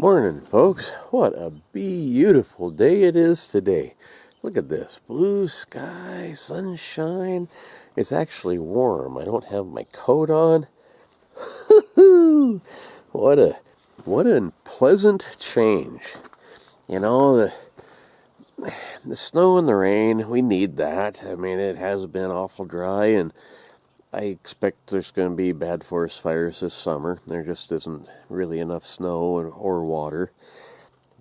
Morning, folks. What a beautiful day it is today. Look at this. Blue sky, sunshine. It's actually warm. I don't have my coat on. Woo-hoo! What a pleasant change. You know, the snow and the rain, we need that. I mean, it has been awful dry, and I expect there's going to be bad forest fires this summer. There just isn't really enough snow or water.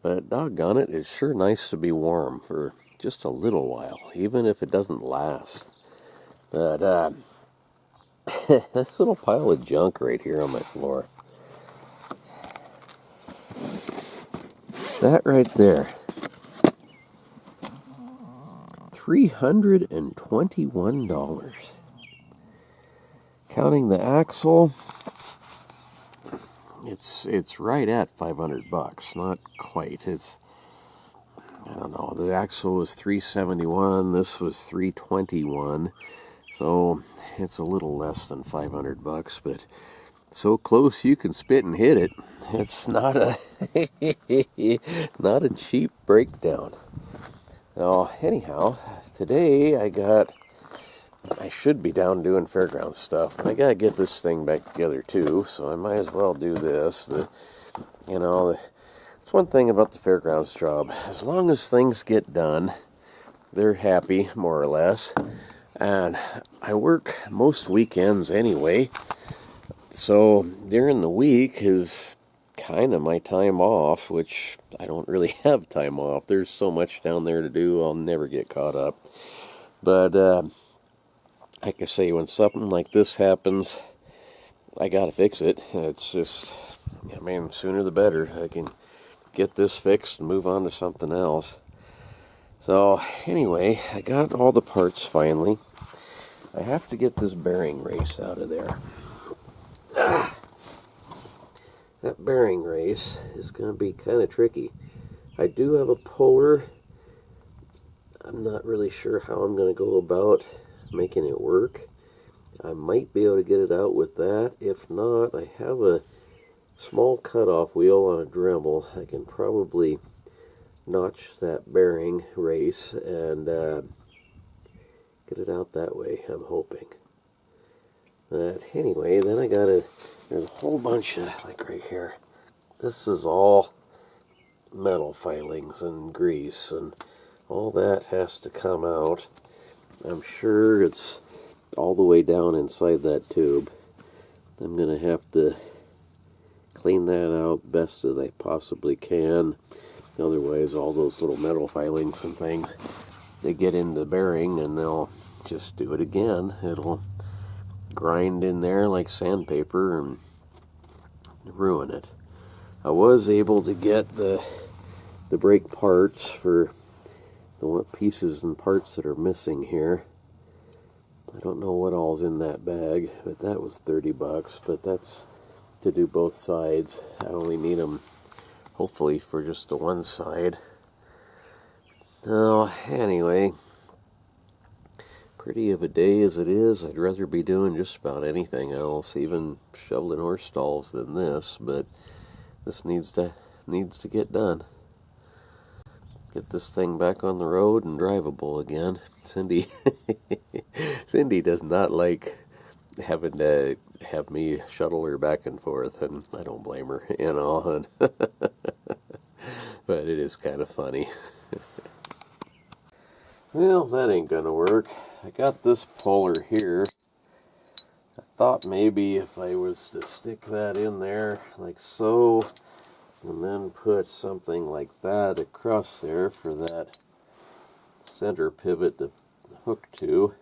But doggone it, it's sure nice to be warm for just a little while, even if it doesn't last. But this little pile of junk right here on my floor. That right there. $321. Counting the axle, it's right at 500 bucks. Not quite. I don't know. The axle was 371. This was 321. So it's a little less than 500 bucks, but so close you can spit and hit it. It's not a not a cheap breakdown. Now, anyhow, today I should be down doing fairground stuff, but I gotta get this thing back together too, so I might as well do this. It's one thing about the fairgrounds job. As long as things get done, they're happy, more or less. And I work most weekends anyway, so during the week is kind of my time off, which I don't really have time off. There's so much down there to do, I'll never get caught up. But like I say, when something like this happens, I gotta fix it. It's just, I mean, sooner the better. I can get this fixed and move on to something else. So anyway, I got all the parts finally. I have to get this bearing race out of there. That bearing race is going to be kind of tricky. I do have a puller. I'm not really sure how I'm going to go about making it work. I might be able to get it out with that. If not, I have a small cutoff wheel on a Dremel. I can probably notch that bearing race and get it out that way, I'm hoping. But anyway, then there's a whole bunch of, like right here, this is all metal filings and grease, and all that has to come out. I'm sure it's all the way down inside that tube. I'm going to have to clean that out best as I possibly can. Otherwise, all those little metal filings and things, they get in the bearing and they'll just do it again. It'll grind in there like sandpaper and ruin it. I was able to get the brake parts for the pieces and parts that are missing here. I don't know what all's in that bag, but that was 30 bucks, but that's to do both sides. I only need them hopefully for just the one side. Now, anyway, pretty of a day as it is, I'd rather be doing just about anything else, even shoveling horse stalls, than this, but this needs to get done. Get this thing back on the road and drivable again. Cindy does not like having to have me shuttle her back and forth, and I don't blame her, and but it is kind of funny. Well, that ain't gonna work. I got this puller here. I thought maybe if I was to stick that in there like so, and then put something like that across there for that center pivot to hook to,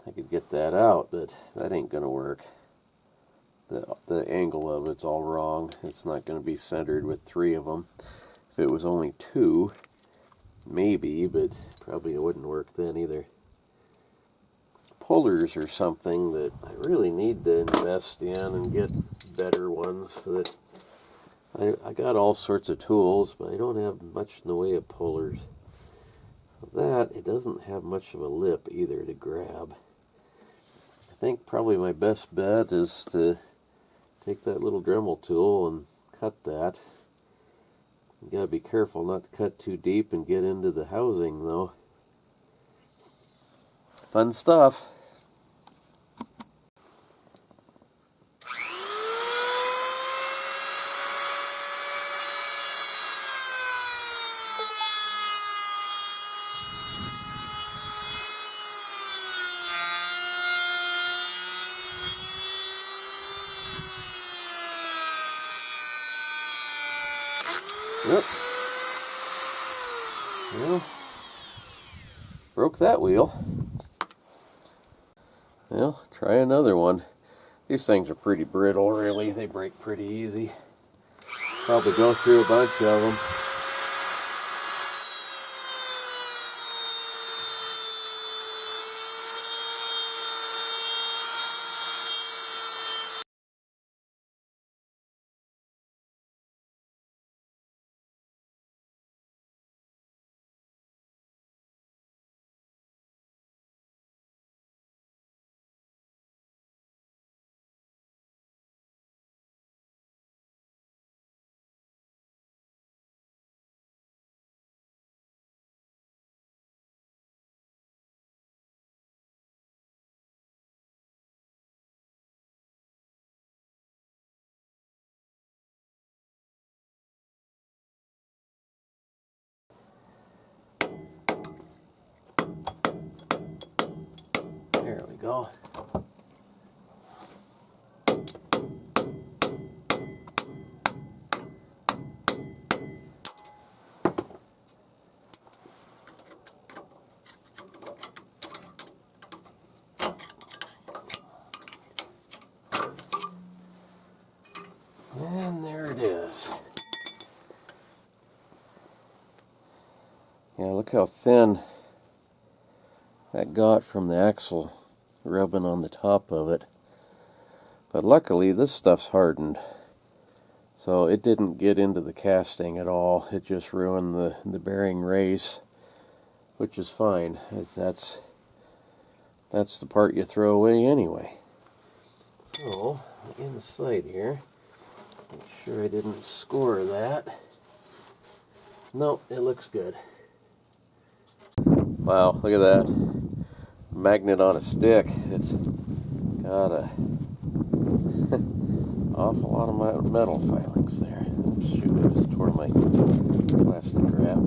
I could get that out, but that ain't gonna work. The angle of it's all wrong. It's not gonna be centered with three of them. If it was only two, maybe, but probably it wouldn't work then either. Pullers are something that I really need to invest in and get better ones. That I got all sorts of tools, but I don't have much in the way of pullers. So that, it doesn't have much of a lip either to grab. I think probably my best bet is to take that little Dremel tool and cut that. You gotta be careful not to cut too deep and get into the housing though. Fun stuff. Yep. Well, broke that wheel. Well, try another one. These things are pretty brittle, really. They break pretty easy. Probably go through a bunch of them. There we go. And there it is. Yeah, look how thin that got from the axle rubbing on the top of it. But luckily this stuff's hardened, so it didn't get into the casting at all. It just ruined the bearing race, which is fine. That's the part you throw away anyway. So, inside here, make sure I didn't score that. Nope, it looks good. Wow, look at that. Magnet on a stick. It's got a awful lot of metal filings there. Shoot, I just tore my plastic wrap.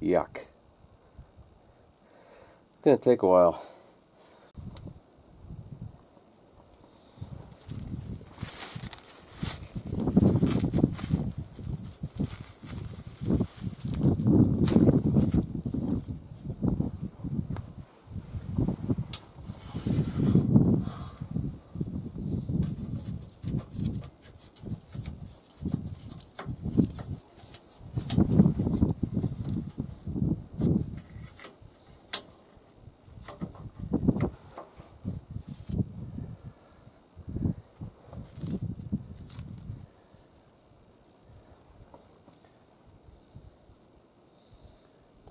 Yuck. It's gonna take a while.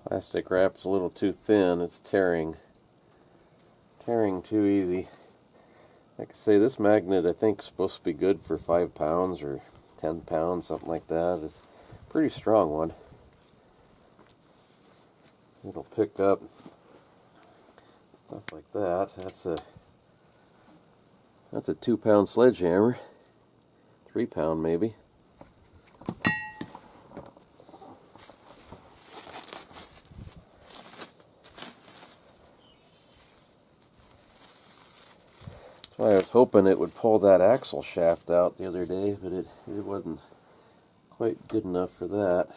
Plastic wrap's a little too thin. It's tearing too easy. Like I say, this magnet I think is supposed to be good for 5 pounds or 10 pounds, something like that. It's a pretty strong one. It'll pick up stuff like that. That's a 2-pound sledgehammer. 3 pound maybe. I was hoping it would pull that axle shaft out the other day, but it wasn't quite good enough for that.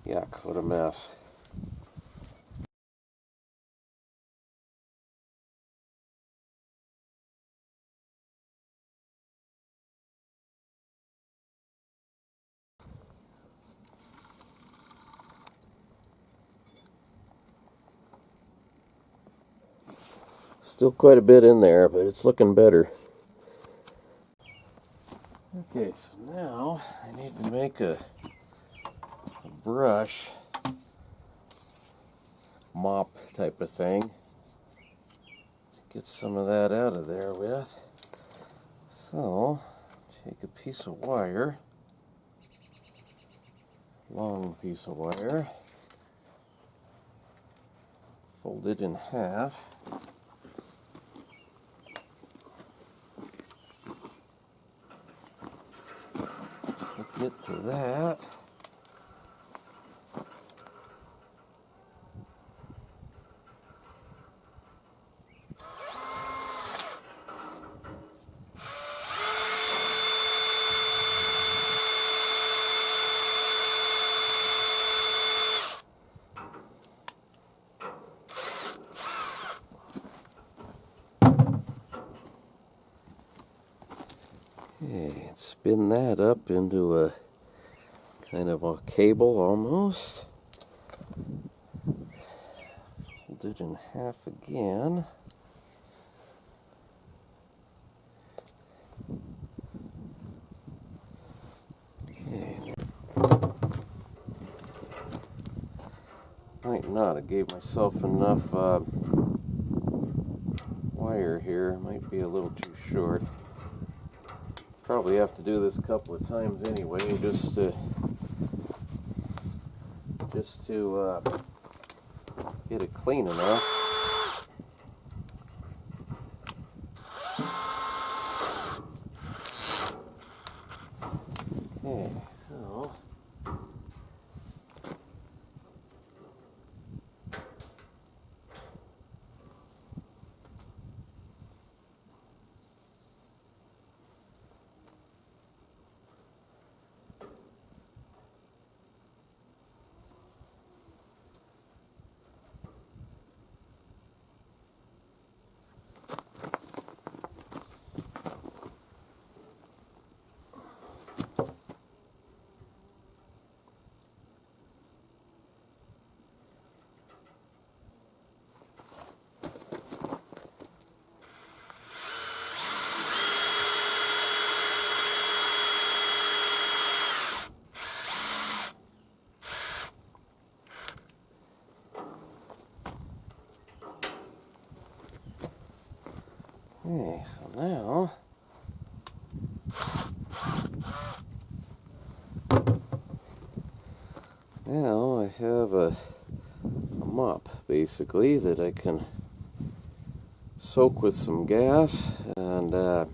Yuck, what a mess. Still quite a bit in there, but it's looking better. Okay, so now I need to make a brush mop type of thing. Get some of that out of there with. So, take a piece of wire, long piece of wire, fold it in half. Get to that. Okay, spin that up into a kind of a cable almost. Fold it in half again. Okay. Might not. I gave myself enough wire here. Might be a little too short. Probably have to do this a couple of times anyway, just to get it clean enough. Okay, so okay, so now I have a mop basically that I can soak with some gas and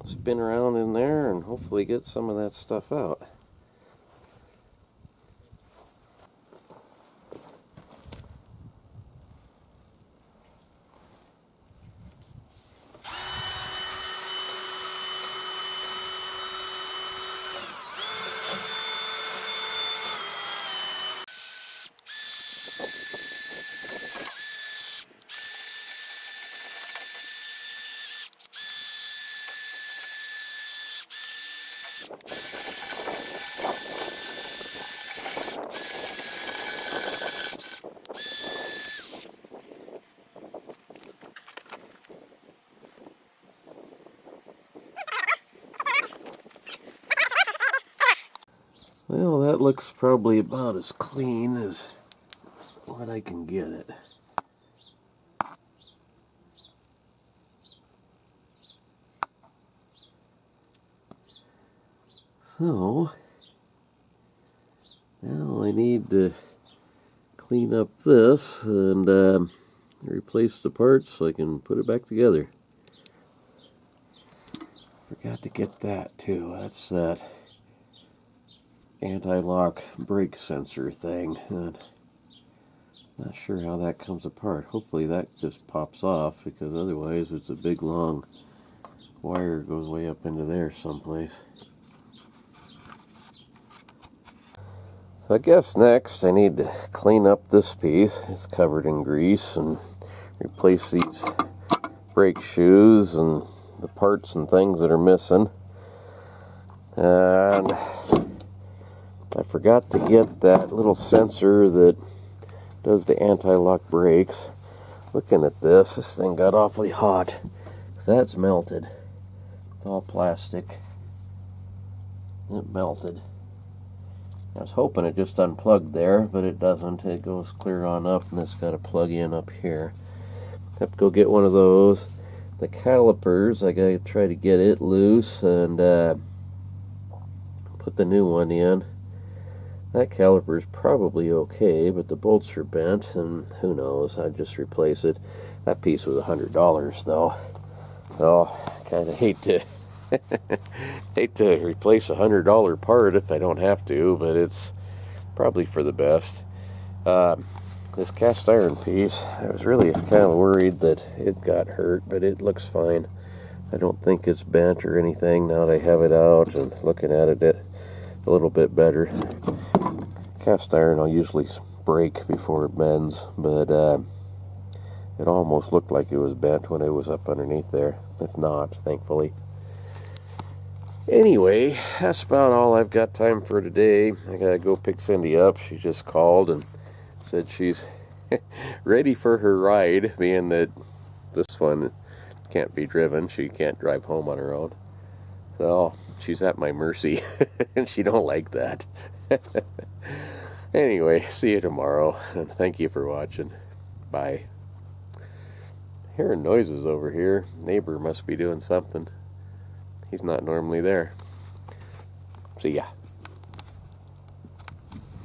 spin around in there and hopefully get some of that stuff out. Well, that looks probably about as clean as what I can get it. So, now I need to clean up this and replace the parts so I can put it back together. Forgot to get that too. That's that anti-lock brake sensor thing. And not sure how that comes apart. Hopefully that just pops off, because otherwise it's a big long wire goes way up into there someplace. So I guess next I need to clean up this piece. It's covered in grease, and replace these brake shoes and the parts and things that are missing. And I forgot to get that little sensor that does the anti-lock brakes. Looking at this thing got awfully hot. That's melted. It's all plastic. It melted. I was hoping it just unplugged there, but it doesn't. It goes clear on up, and it's got a plug in up here. Have to go get one of those. The calipers, I gotta try to get it loose and put the new one in. That caliper is probably okay, but the bolts are bent, and who knows, I'd just replace it. That piece was $100 though. So kind of hate to replace a $100 part if I don't have to, but it's probably for the best. This cast iron piece, I was really kind of worried that it got hurt, but it looks fine. I don't think it's bent or anything now that I have it out and looking at it a little bit better. Cast iron I'll usually break before it bends, but it almost looked like it was bent when it was up underneath there. It's not, thankfully. Anyway, that's about all I've got time for today. I gotta go pick Cindy up. She just called and said she's ready for her ride, being that this one can't be driven. She can't drive home on her own. So she's at my mercy, and she don't like that. Anyway, see you tomorrow, and thank you for watching. Bye. Hearing noises over here. Neighbor must be doing something. He's not normally there. See ya.